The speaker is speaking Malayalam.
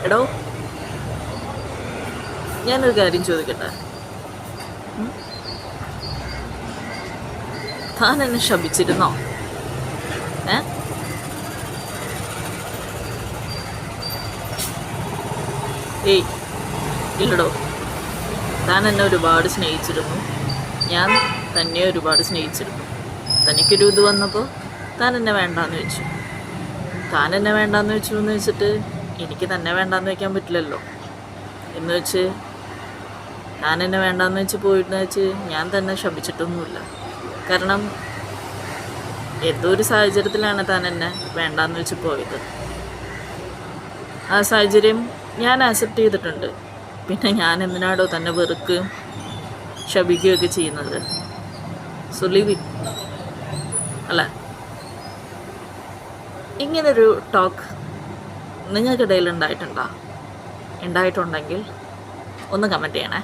എടോ, ഞാനൊരു കാര്യം ചോദിക്കട്ടെ. താൻ എന്നെ ശപിച്ചിരുന്നോ? ഏ ഏയ് ഇല്ലടോ. താൻ എന്നെ ഒരുപാട് സ്നേഹിച്ചിരുന്നു. ഞാൻ തന്നെ ഒരുപാട് സ്നേഹിച്ചിരുന്നു. തനിക്കൊരു ഇത് വന്നപ്പോൾ താൻ എന്നെ വേണ്ടാന്ന് വെച്ചു. താൻ എന്നെ വേണ്ടാന്ന് വെച്ചു എന്ന് വെച്ചിട്ട് എനിക്ക് തന്നെ വേണ്ടാന്ന് വെക്കാൻ പറ്റില്ലല്ലോ. എന്ന് വെച്ച് താൻ എന്നെ വേണ്ടാന്ന് വെച്ച് പോയിട്ടെന്ന് വെച്ച് ഞാൻ തന്നെ ശപിച്ചിട്ടൊന്നുമില്ല. കാരണം ഏതോ ഒരു സാഹചര്യത്തിലാണ് താൻ എന്നെ വേണ്ടാന്ന് വെച്ച് പോയത്. ആ സാഹചര്യം ഞാൻ ആക്സെപ്റ്റ് ചെയ്തിട്ടുണ്ട്. പിന്നെ ഞാൻ എന്തിനാടോ തന്നെ വെറുക്കുകയും ശപിക്കുകയൊക്കെ ചെയ്യുന്നത്? So leave it. അല്ല, ഇങ്ങനൊരു ടോക്ക് നിങ്ങൾക്കിടയിൽ ഉണ്ടായിട്ടുണ്ടെങ്കിൽ ഒന്ന് കമൻറ്റ് ചെയ്യണേ.